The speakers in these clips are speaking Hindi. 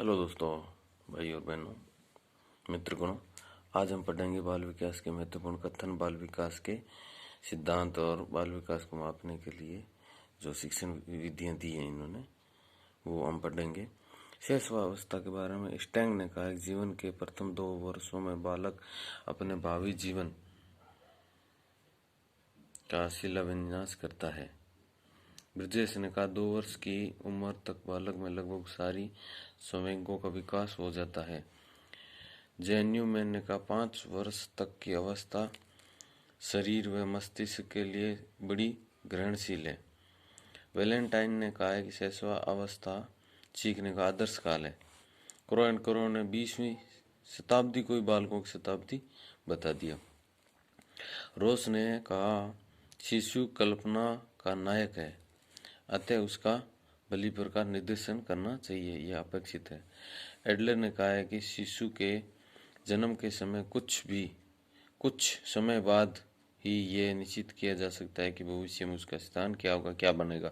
हेलो दोस्तों, भाई और बहनों, मित्रगणों। आज हम पढ़ेंगे बाल विकास के महत्वपूर्ण कथन, बाल विकास के सिद्धांत और बाल विकास को मापने के लिए जो शिक्षण विधियां दी हैं इन्होंने, वो हम पढ़ेंगे। शैशवावस्था के बारे में स्टैंग ने कहा कि जीवन के प्रथम 2 वर्षों में बालक अपने भावी जीवन का शिलान्यास करता है। ब्रिजेश ने कहा 2 वर्ष की उम्र तक बालक में लगभग सारी संवेगों का विकास हो जाता है। जेएनयू मैन ने कहा 5 वर्ष तक की अवस्था शरीर व मस्तिष्क के लिए बड़ी ग्रहणशील है। वैलेंटाइन ने कहा है कि शैशव अवस्था सीखने का आदर्श काल है। क्रो एंड क्रो ने 20वीं शताब्दी को ही बालकों की शताब्दी बता दिया। रोस ने कहा शिशु कल्पना का नायक है, अतः उसका भली प्रकार निर्देशन करना चाहिए, यह अपेक्षित है। एडलर ने कहा है कि शिशु के जन्म के समय कुछ समय बाद ही यह निश्चित किया जा सकता है कि भविष्य में उसका स्थान क्या होगा, क्या बनेगा।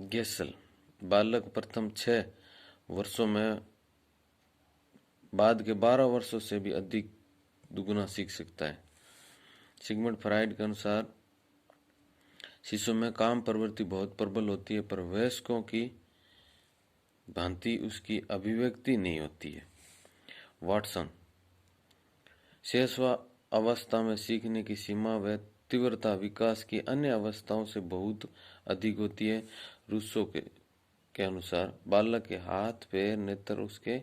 गेसल बालक प्रथम 6 वर्षों में बाद के 12 वर्षों से भी अधिक दुगुना सीख सकता है। सिगमंड फ्राइड के अनुसार शिशु में काम प्रवृत्ति बहुत प्रबल होती है, पर वयस्कों की भांति उसकी अभिव्यक्ति नहीं होती है। वाटसन शैशव अवस्था में सीखने की सीमा व तीव्रता विकास की अन्य अवस्थाओं से बहुत अधिक होती है। रूसो के अनुसार बालक के हाथ पैर नेत्र उसके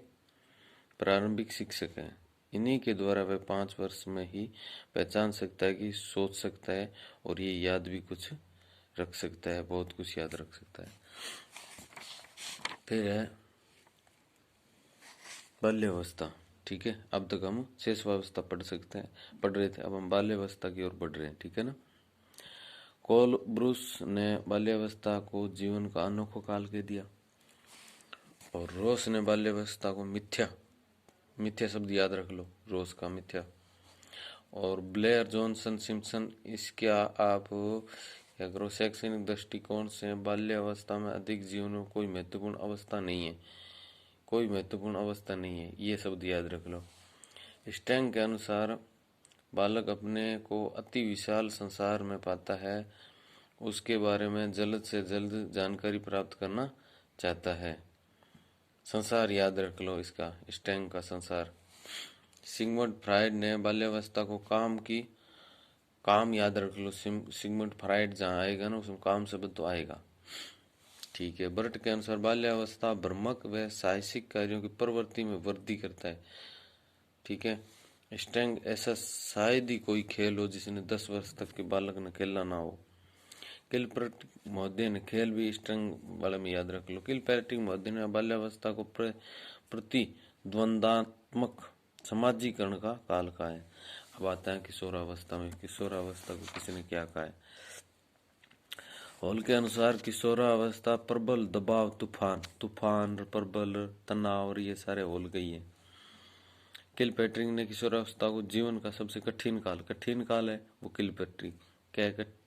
प्रारंभिक शिक्षक हैं। इन्हीं के द्वारा वह 5 वर्ष में ही पहचान सकता है, कि सोच सकता है और ये याद भी कुछ रख सकता है, बहुत कुछ याद रख सकता है। फिर है बाल्यावस्था। ठीक है, अब तक हम शैशवावस्था पढ़ रहे थे, अब हम बाल्यावस्था की ओर बढ़ रहे हैं। ठीक है ना। कोल ब्रूस ने बाल्यावस्था को जीवन का अनोखा काल कह दिया, और रोस ने बाल्यावस्था को मिथ्या शब्द याद रख लो, रोस का मिथ्या। और ब्लेयर जॉनसन सिम्पसन इसके आप अगर शैक्षणिक दृष्टिकोण से बाल्यावस्था में अधिक जीवन में कोई महत्वपूर्ण अवस्था नहीं है, ये शब्द याद रख लो। स्टैंग के अनुसार बालक अपने को अति विशाल संसार में पाता है, उसके बारे में जल्द से जल्द जानकारी प्राप्त करना चाहता है। संसार याद रख लो इसका, स्टैंग का संसार। सिगमंड फ्राइड ने बाल्यावस्था को काम याद रख लो। सिगमंड फ्राइड जहाँ आएगा ना, उसमें काम शब्द तो आएगा। ठीक है। बर्ट के अनुसार बाल्यावस्था भ्रमक व साहसिक कार्यों की प्रवृत्ति में वृद्धि करता है। ठीक है। स्टैंग ऐसा शायद ही कोई खेल हो जिसने 10 वर्ष तक के बालक ने खेला ना हो। किलपैट्रिक महोदय ने खेल भी स्टैंग वाले में याद रख लो। किलपैट्रिक महोदय ने बाल्यावस्था को प्रतिद्वंदात्मक समाजीकरण का काल कहा है। अब आता है किशोरावस्था में। किशोरावस्था को किसने क्या कहा है? हॉल के अनुसार किशोरावस्था प्रबल दबाव, तूफान, प्रबल तनाव और ये सारे हॉल गई है। किलपैट्रिक ने किशोरावस्था को जीवन का सबसे कठिन काल है वो किलपैट्रिक।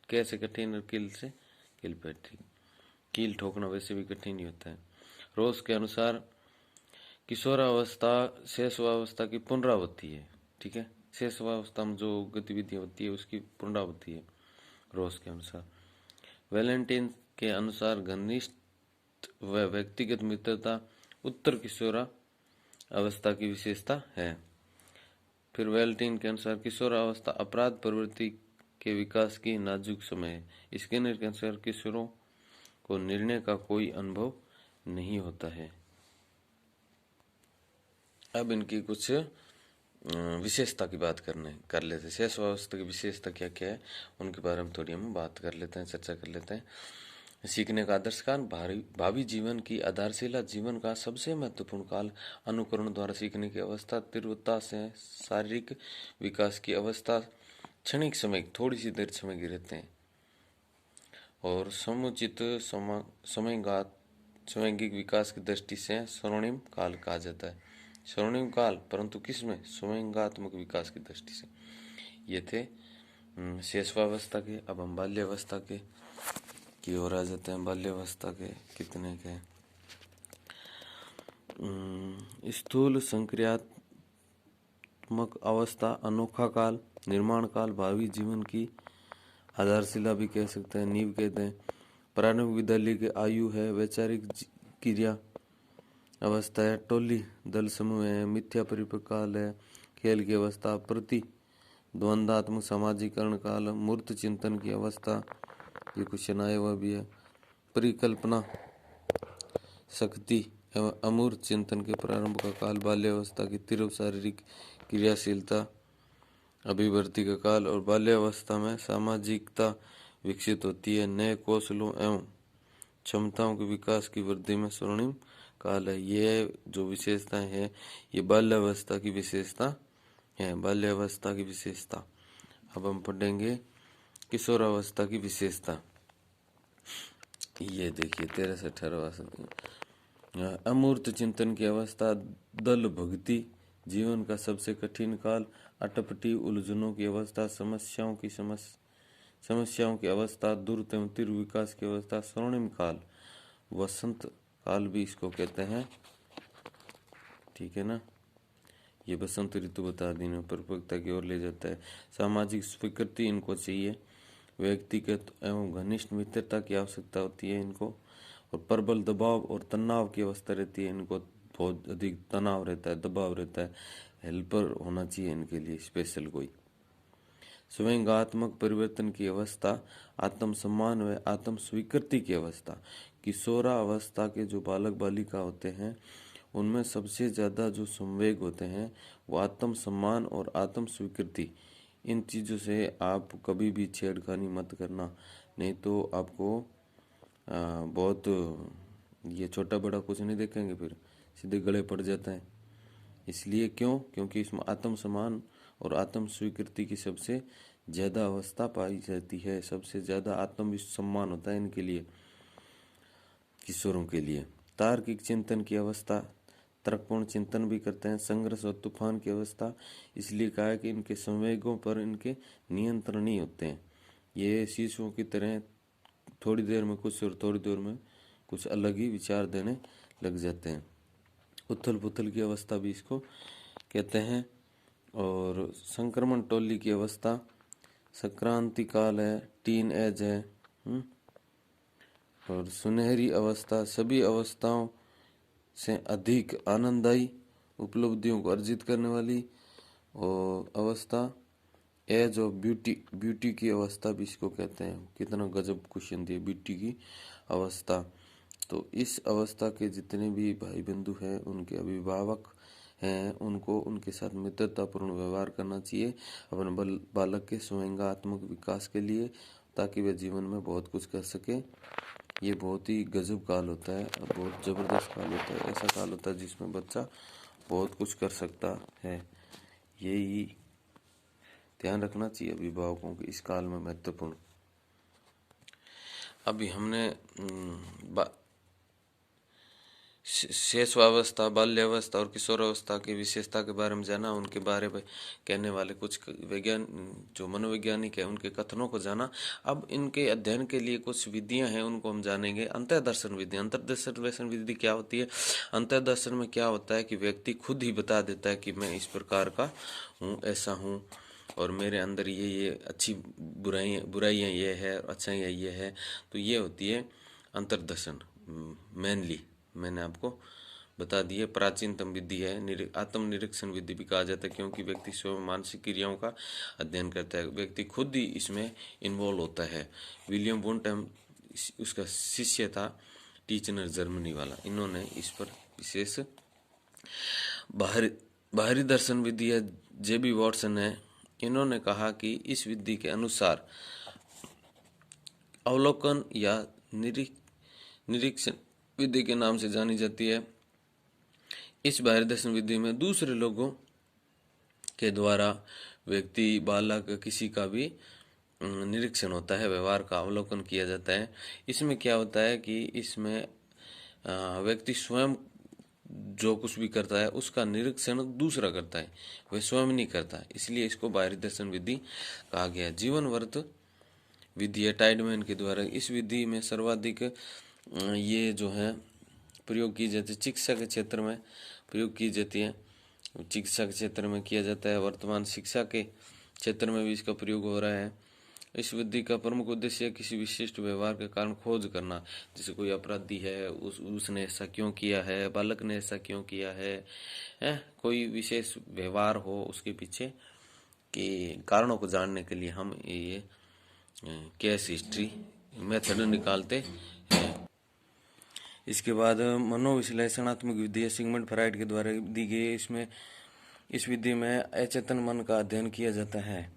कैसे कठिन? और किलपैट्रिक कील ठोकना वैसे भी कठिन ही होता है। रोस के अनुसार किशोरावस्था शैशवावस्था की पुनरावृत्ति है। ठीक है। शैशवावस्था में जो गतिविधियां होती है उसकी पुनरावृत्ति है रोस के अनुसार। वैलेंटाइन के अनुसार घनिष्ठ व व्यक्तिगत मित्रता उत्तर किशोरा अवस्था की विशेषता है। फिर वैलेंटाइन के अनुसार किशोरावस्था अपराध प्रवृत्ति के विकास की नाजुक समय है। स्किनर के अनुसार किशोरों को निर्णय का कोई अनुभव नहीं होता है। अब इनकी कुछ विशेषता की बात कर लेते हैं। शैशवावस्था की विशेषता क्या क्या है उनके बारे में थोड़ी हम बात कर लेते हैं, चर्चा कर लेते हैं। सीखने का आदर्श काल, भावी जीवन की आधारशिला, जीवन का सबसे महत्वपूर्ण काल, अनुकरण द्वारा सीखने की अवस्था, तीव्रता से शारीरिक विकास की अवस्था, क्षणिक समय, थोड़ी सी देर समय की रहते हैं, और समुचित समैंगिक विकास की दृष्टि से स्वर्णिम काल कहा जाता है। स्वर्णिम काल, परंतु किसमें? समैंगात्मक विकास की दृष्टि से। ये थे शैशवावस्था के। अब हम बाल्यावस्था के की ओर आ जाते हैं। बाल्यावस्था के कितने के स्थूल संक्रियात्मक अवस्था, अनोखा काल, निर्माण काल, भावी जीवन की आधारशिला भी कह सकते हैं, नींव कहते हैं। प्रारंभिक विद्यालय की आयु है, वैचारिक क्रिया अवस्था है, टोली दल समूह है, मिथ्या परिपक्व काल है, खेल की अवस्था, प्रति द्वंद्वात्मक समाजीकरण काल, मूर्त चिंतन की अवस्था, ये क्वेश्चन आया हुआ भी है, परिकल्पना शक्ति एवं अमूर्त चिंतन के प्रारंभ का काल, बाल्यावस्था की तीव्र शारीरिक क्रियाशीलता, अभिवृद्धि का काल, और बाल्यावस्था में सामाजिकता विकसित होती है, नए कौशलों एवं क्षमताओं के विकास की वृद्धि में स्वर्णिम काल है। ये जो विशेषताएं हैं ये बाल्यावस्था की विशेषता है, बाल्यावस्था की विशेषता। अब हम पढ़ेंगे किशोरावस्था की विशेषता। ये देखिए 13 से 18 अमूर्त चिंतन की अवस्था, दल भक्ति, जीवन का सबसे कठिन काल, अटपटी उलझनों की अवस्था, समस्याओं की अवस्था, दूर एवं तीव्र विकास की अवस्था, स्वर्णिम काल, वसंत काल भी इसको कहते हैं, ठीक है ना। ये बसंत ऋतु बता दी में परिपक्वता की ओर ले जाता है। सामाजिक स्वीकृति इनको चाहिए, व्यक्तिगत एवं घनिष्ठ मित्रता की आवश्यकता होती है इनको, और प्रबल दबाव और तनाव की अवस्था रहती है इनको, बहुत अधिक तनाव रहता है, दबाव रहता है, हेल्पर होना चाहिए इनके लिए स्पेशल कोई। स्वयंगात्मक परिवर्तन की अवस्था, आत्मसम्मान व आत्म स्वीकृति की अवस्था। किशोरा अवस्था के जो बालक बालिका होते हैं उनमें सबसे ज़्यादा जो संवेग होते हैं वो आत्म सम्मान और आत्म स्वीकृति, इन चीज़ों से आप कभी भी छेड़खानी मत करना, नहीं तो आपको बहुत ये छोटा बड़ा कुछ नहीं देखेंगे, फिर सीधे गले पड़ जाता है। इसलिए क्योंकि इसमें आत्म सम्मान और आत्म स्वीकृति की सबसे ज़्यादा अवस्था पाई जाती है, सबसे ज़्यादा आत्म सम्मान होता है इनके लिए, किशोरों के लिए। तार्किक चिंतन की अवस्था, तर्कपूर्ण चिंतन भी करते हैं। संघर्ष और तूफान की अवस्था, इसलिए कहा है कि इनके संवेगों पर इनके नियंत्रण नहीं होते हैं, ये शिशुओं की तरह थोड़ी देर में कुछ और थोड़ी देर में कुछ अलग ही विचार देने लग जाते हैं। उथल पुथल की अवस्था भी इसको कहते हैं। और संक्रमण टोली की अवस्था, संक्रांति काल है, टीन एज है, और सुनहरी अवस्था, सभी अवस्थाओं से अधिक आनंददायी उपलब्धियों को अर्जित करने वाली और अवस्था, एज ऑफ ब्यूटी, ब्यूटी की अवस्था भी इसको कहते हैं। कितना गजब क्वेश्चन दिए, ब्यूटी की अवस्था। तो इस अवस्था के जितने भी भाई बंधु हैं, उनके अभिभावक हैं, उनको उनके साथ मित्रतापूर्ण व्यवहार करना चाहिए अपने बालक के स्वयंगात्मक विकास के लिए, ताकि वह जीवन में बहुत कुछ कर सके। ये बहुत ही गजब काल होता है, बहुत ज़बरदस्त काल होता है, ऐसा काल होता है जिसमें बच्चा बहुत कुछ कर सकता है। यही ध्यान रखना चाहिए अभिभावकों के इस काल में, महत्वपूर्ण। अभी हमने शेषवावस्था, बाल्यावस्था और किशोरावस्था की विशेषता के बारे में जाना, उनके बारे में कहने वाले कुछ जो मनोवैज्ञानिक है उनके कथनों को जाना। अब इनके अध्ययन के लिए कुछ विधियां हैं, उनको हम जानेंगे। अंतर्दर्शन विधि, अंतर्दर्शन विधि क्या होती है? अंतर्दर्शन में क्या होता है कि व्यक्ति खुद ही बता देता है कि मैं इस प्रकार का हूँ, ऐसा हूँ, और मेरे अंदर ये अच्छी बुराइयाँ ये है, अच्छाइयाँ ये है। तो ये होती है अंतर्दर्शन। मेनली मैंने आपको बता दी है, प्राचीनतम विधि है। आत्मनिरीक्षण विधि भी कहा जाता है, क्योंकि व्यक्ति स्वयं मानसिक क्रियाओं का अध्ययन करता है, व्यक्ति खुद ही इसमें इन्वॉल्व होता है। विलियम वुंटहम उसका शिष्य था, टीचनर जर्मनी वाला, इन्होंने इस पर विशेष बाहरी दर्शन विधि है, जेबी वॉटसन है, इन्होंने कहा कि इस विधि के अनुसार अवलोकन या निरीक्षण विधि के नाम से जानी जाती है। इस बाहरी दर्शन विधि में दूसरे लोगों के द्वारा व्यक्ति, बालक, किसी का भी निरीक्षण होता है, व्यवहार का अवलोकन किया जाता है। इसमें क्या होता है कि इसमें व्यक्ति स्वयं जो कुछ भी करता है उसका निरीक्षण दूसरा करता है, वह स्वयं नहीं करता, इसलिए इसको बाहरी दर्शन विधि कहा गया। जीवनवर्त विधि है टाइडमैन के द्वारा। इस विधि में सर्वाधिक ये जो है प्रयोग की जाती है, चिकित्सा के क्षेत्र में प्रयोग की जाती है, चिकित्सा के क्षेत्र में किया जाता है। वर्तमान शिक्षा के क्षेत्र में भी इसका प्रयोग हो रहा है। इस विधि का प्रमुख उद्देश्य किसी विशिष्ट व्यवहार के कारण खोज करना, जैसे कोई अपराधी है, उसने ऐसा क्यों किया है, बालक ने ऐसा क्यों किया है, कोई विशेष व्यवहार हो उसके पीछे के कारणों को जानने के लिए हम ये केस हिस्ट्री मेथड निकालते हैं। इसके बाद मनोविश्लेषणात्मक विधि सिगमंड फ्राइड के द्वारा दी गई। इस विधि में अचेतन मन का अध्ययन किया जाता है।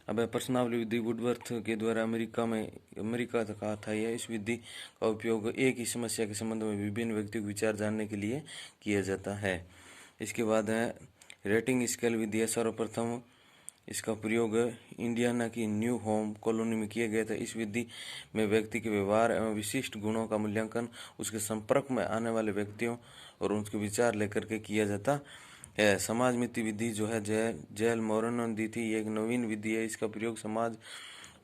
अब पर्सनालिटी विधि वुडवर्थ के द्वारा अमेरिका का था। यह इस विधि का उपयोग एक ही समस्या के संबंध में विभिन्न व्यक्तियों के विचार जानने के लिए किया जाता है। इसके बाद है रेटिंग स्केल विधि है। सर्वप्रथम इसका प्रयोग इंडियाना की न्यू होम कॉलोनी में किया गया था। इस विधि में व्यक्ति के व्यवहार एवं विशिष्ट गुणों का मूल्यांकन उसके संपर्क में आने वाले व्यक्तियों और उनके विचार लेकर के किया जाता है। समाज मिति विधि जो है जेल मोरन ने दी थी, ये एक नवीन विधि है। इसका प्रयोग समाज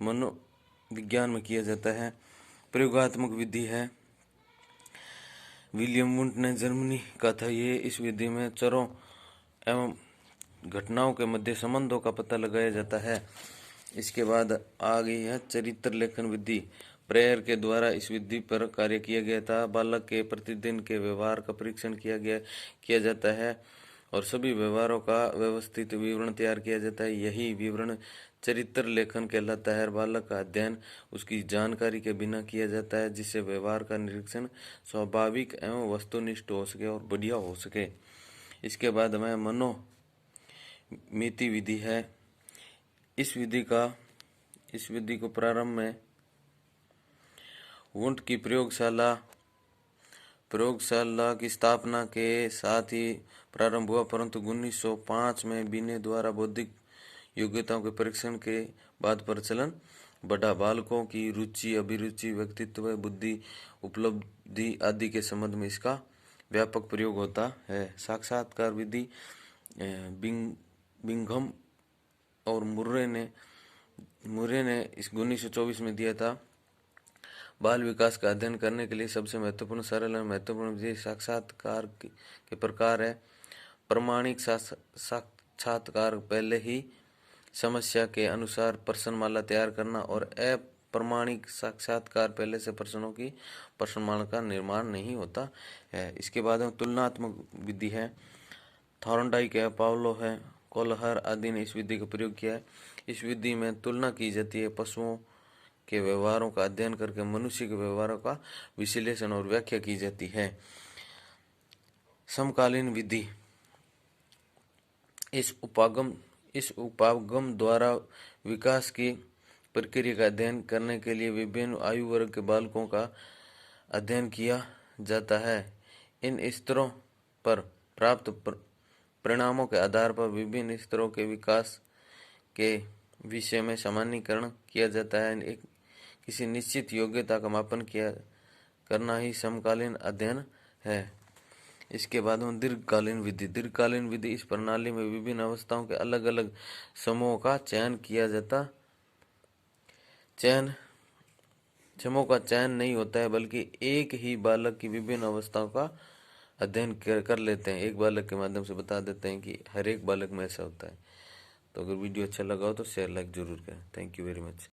मनोविज्ञान में किया जाता है। प्रयोगात्मक विधि है, विलियम वुंट ने जर्मनी का था। ये इस विधि में चरों एवं घटनाओं के मध्य संबंधों का पता लगाया जाता है। इसके बाद आ गई है चरित्र लेखन विधि। प्रेयर के द्वारा इस विधि पर कार्य किया गया था। बालक के प्रतिदिन के व्यवहार का परीक्षण किया जाता है और सभी व्यवहारों का व्यवस्थित विवरण तैयार किया जाता है। यही विवरण चरित्र लेखन कहलाता है। बालक का अध्ययन उसकी जानकारी के बिना किया जाता है, जिससे व्यवहार का निरीक्षण स्वाभाविक एवं वस्तुनिष्ठ हो सके और बढ़िया हो सके। इसके बाद में मनोमिति विधि है। इस विधि को प्रारंभ में वुंट की प्रयोगशाला की स्थापना के साथ ही प्रारंभ हुआ, परंतु 1905 में बिने द्वारा बौद्धिक योग्यताओं के परीक्षण के बाद प्रचलन बढ़ा। बालकों की रुचि, अभिरुचि, व्यक्तित्व, बुद्धि, उपलब्धि आदि के संबंध में इसका व्यापक प्रयोग होता है। साक्षात्कार विधि बिंघम और मुर्रे ने इस 1924 में दिया था। बाल विकास का अध्ययन करने के लिए सबसे महत्वपूर्ण, सरल और महत्वपूर्ण विधि साक्षात्कार के प्रकार है। प्रमाणिक साक्षात्कार पहले ही समस्या के अनुसार प्रश्नमाला तैयार करना और अप्रमाणिक साक्षात्कार पहले से प्रश्नों की प्रश्नमाला का निर्माण नहीं होता है। इसके बाद तुलनात्मक विधि है। थॉर्नडाइक है, पावलो है, कोलहर आदि ने इस विधि का प्रयोग किया है। इस विधि में तुलना की जाती है। पशुओं के व्यवहारों का अध्ययन करके मनुष्य के व्यवहारों का विश्लेषण और व्याख्या की जाती है। समकालीन विधि इस उपागम द्वारा विकास की प्रक्रिया का अध्ययन करने के लिए विभिन्न आयु वर्ग के बालकों का अध्ययन किया जाता है। इन स्तरों पर प्राप्त परिणामों के आधार पर विभिन्न स्तरों के विकास के विषय में सामान्यीकरण किया जाता है। किसी निश्चित योग्यता का मापन करना ही समकालीन अध्ययन है। इसके बाद में दीर्घकालीन विधि इस प्रणाली में विभिन्न अवस्थाओं के अलग अलग समूहों का चयन किया जाता। समूह का चयन नहीं होता है, बल्कि एक ही बालक की विभिन्न अवस्थाओं का अध्ययन कर लेते हैं। एक बालक के माध्यम से बता देते हैं कि हर एक बालक में ऐसा होता है। तो अगर वीडियो अच्छा लगा हो तो शेयर लाइक जरूर करें। Thank you very much.